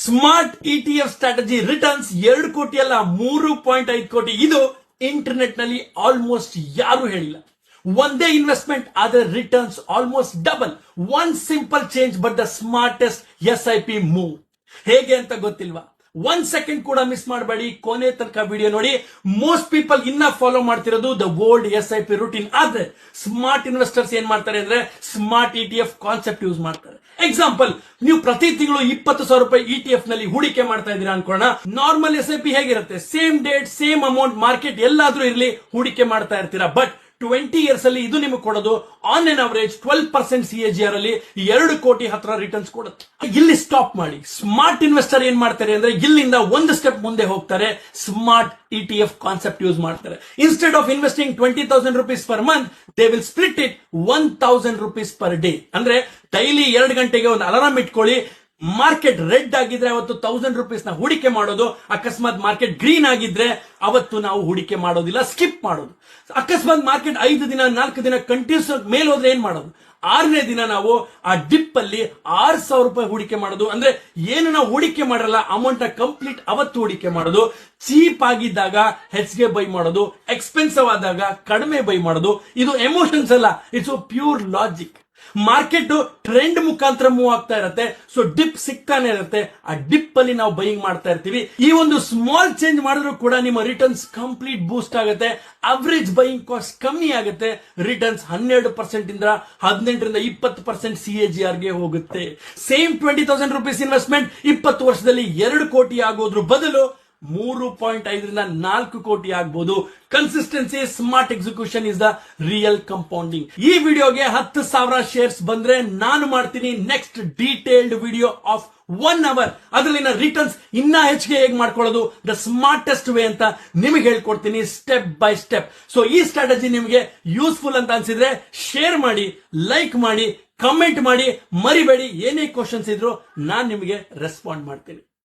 Smart ETF strategy returns 2 ಕೋಟಿ ಅಲ್ಲ 3.5 ಕೋಟಿ. ಇದು ಇಂಟರ್ನೆಟ್ ನಲ್ಲಿ ಆಲ್ಮೋಸ್ಟ್ ಯಾರು ಹೇಳಿಲ್ಲ. ಒಂದೇ ಇನ್ವೆಸ್ಟ್ಮೆಂಟ್ ಆದ್ರೆ returns almost double. One simple change but the smartest SIP move. ಹೇಗೆ ಅಂತ ಗೊತ್ತಿಲ್ವಾ? 1 ಸೆಕೆಂಡ್ ಕೂಡ ಮಿಸ್ ಮಾಡಬೇಡಿ, ಕೊನೆ ತನಕ ವಿಡಿಯೋ ನೋಡಿ. ಮೋಸ್ಟ್ ಪೀಪಲ್ ಇನ್ನ ಫಾಲೋ ಮಾಡ್ತಿರೋದು ದ ಓಲ್ಡ್ SIP ರೂಟೀನ್. ಆದ್ರೆ ಸ್ಮಾರ್ಟ್ ಇನ್ವೆಸ್ಟರ್ಸ್ ಏನ್ ಮಾಡ್ತಾರೆ ಅಂದ್ರೆ ಸ್ಮಾರ್ಟ್ ETF ಕಾನ್ಸೆಪ್ಟ್ ಯೂಸ್ ಮಾಡ್ತಾರೆ. ಎಕ್ಸಾಂಪಲ್, ನೀವು ಪ್ರತಿ ತಿಂಗಳು 20,000 ರೂಪಾಯಿ ETF ನಲ್ಲಿ ಹೂಡಿಕೆ ಮಾಡ್ತಾ ಇದ್ದೀರಾ ಅನ್ಕೋಣ. ನಾರ್ಮಲ್ SIP ಹೇಗಿರುತ್ತೆ? Same date same amount market ಎಲ್ಲಾದ್ರೂ ಇರ್ಲಿ ಹೂಡಿಕೆ ಮಾಡ್ತಾ ಇರ್ತೀರಾ. ಬಟ್ 20 ಇಯರ್ಸ್ ಅಲ್ಲಿ ಇದು ನಿಮಗೆ ಕೊಡೋದು ಆನ್ ಎನ್ ಅವರೇಜ್ 12% CAGR ಅಲ್ಲಿ 2 ಕೋಟಿ ಹತ್ರ ರಿಟರ್ನ್ಸ್ ಕೊಡುತ್ತೆ. ಇಲ್ಲಿ ಸ್ಟಾಪ್ ಮಾಡಿ. ಸ್ಮಾರ್ಟ್ ಇನ್ವೆಸ್ಟರ್ ಏನ್ ಮಾಡ್ತಾರೆ ಅಂದ್ರೆ ಇಲ್ಲಿಂದ ಒಂದು ಸ್ಟೆಪ್ ಮುಂದೆ ಹೋಗ್ತಾರೆ. ಸ್ಮಾರ್ಟ್ ETF ಕಾನ್ಸೆಪ್ಟ್ ಯೂಸ್ ಮಾಡ್ತಾರೆ. Instead of investing 20,000 rupees per month, they will split it 1,000 rupees per day. ಅಂದ್ರೆ ಡೈಲಿ 2 ಗಂಟೆಗೆ ಒಂದು ಅಲಾರಾಮ್ ಇಟ್ಕೊಳ್ಳಿ. ಮಾರ್ಕೆಟ್ ರೆಡ್ ಆಗಿದ್ರೆ ಅವತ್ತು 1,000 rupees ನ ಹೂಡಿಕೆ ಮಾಡೋದು. ಅಕಸ್ಮಾತ್ ಮಾರ್ಕೆಟ್ ಗ್ರೀನ್ ಆಗಿದ್ರೆ ಅವತ್ತು ನಾವು ಹೂಡಿಕೆ ಮಾಡೋದಿಲ್ಲ, ಸ್ಕಿಪ್ ಮಾಡೋದು. ಅಕಸ್ಮಾತ್ ಮಾರ್ಕೆಟ್ 5 ದಿನ 4 ದಿನ ಕಂಟಿನ್ಯೂಸ್ ಮೇಲ್ ಹೋದ್ರೆ ಏನ್ ಮಾಡೋದು? 6ನೇ ದಿನ ನಾವು ಆ ಡಿಪ್ ಅಲ್ಲಿ 6,000 ರೂಪಾಯಿ ಹೂಡಿಕೆ ಮಾಡೋದು. ಅಂದ್ರೆ ಏನು ನಾವು ಹೂಡಿಕೆ ಮಾಡಲ್ಲ ಅಮೌಂಟ್ ನ ಕಂಪ್ಲೀಟ್ ಅವತ್ತು ಹೂಡಿಕೆ ಮಾಡೋದು. ಚೀಪ್ ಆಗಿದ್ದಾಗ ಹೆಚ್ಚಿಗೆ ಬೈ ಮಾಡೋದು, ಎಕ್ಸ್ಪೆನ್ಸಿವ್ ಆದಾಗ ಕಡಿಮೆ ಬೈ ಮಾಡೋದು. ಇದು ಎಮೋಷನ್ಸ್ ಅಲ್ಲ, it's pure logic. Market trend ಮುಖಾಂತರ ಮೂವ್ ಆಗ್ತಾ ಇರುತ್ತೆ. ಸೊ ಡಿಪ್ ಸಿಗ್ತಾನೆ ಇರುತ್ತೆ. ಆ ಡಿಪ್ ಅಲ್ಲಿ ನಾವು ಬೈಯಿಂಗ್ ಮಾಡ್ತಾ ಇರ್ತೀವಿ. ಈ ಒಂದು ಸ್ಮಾಲ್ ಚೇಂಜ್ ಮಾಡಿದ್ರು ಕೂಡ ನಿಮ್ಮ ರಿಟರ್ನ್ಸ್ ಕಂಪ್ಲೀಟ್ ಬೂಸ್ಟ್ ಆಗುತ್ತೆ. ಅವರೇಜ್ ಬೈಯಿಂಗ್ ಕಾಸ್ಟ್ ಕಮ್ಮಿ ಆಗುತ್ತೆ. ರಿಟರ್ನ್ಸ್ 12% ಇಂದ 18ರಿಂದ 20% CAGR ಗೆ ಹೋಗುತ್ತೆ. ಸೇಮ್ 20,000 rupees ಇನ್ವೆಸ್ಟ್ಮೆಂಟ್ 20 ವರ್ಷದಲ್ಲಿ 2 ಕೋಟಿ ಆಗೋದ್ರ ಬದಲು 3.5ರಿಂದ 4 ಕೋಟಿ ಆಗ್ಬಹುದು. Consistency, smart execution is the real compounding. ಈ ವಿಡಿಯೋಗೆ 10,000 ಶೇರ್ಸ್ ಬಂದ್ರೆ ನಾನು ಮಾಡ್ತೀನಿ next detailed video of 1 hour. ಅದರಲ್ಲಿನ ರಿಟರ್ನ್ಸ್ ಇನ್ನ ಹೆಚ್ಚಿಗೆ ಹೇಗೆ ಮಾಡ್ಕೊಳ್ಳೋದು, ದ ಸ್ಮಾರ್ಟೆಸ್ಟ್ ವೇ ಅಂತ ನಿಮಗೆ ಹೇಳ್ಕೊಡ್ತೀನಿ ಸ್ಟೆಪ್ ಬೈ ಸ್ಟೆಪ್. ಸೊ ಈ ಸ್ಟ್ರಾಟಜಿ ನಿಮಗೆ ಯೂಸ್ಫುಲ್ ಅಂತ ಅನ್ಸಿದ್ರೆ ಶೇರ್ ಮಾಡಿ, ಲೈಕ್ ಮಾಡಿ, ಕಮೆಂಟ್ ಮಾಡಿ. ಮರಿಬೇಡಿ, ಏನೇ ಕ್ವಶನ್ಸ್ ಇದ್ರು ನಾನು ನಿಮಗೆ ರೆಸ್ಪಾಂಡ್ ಮಾಡ್ತೀನಿ.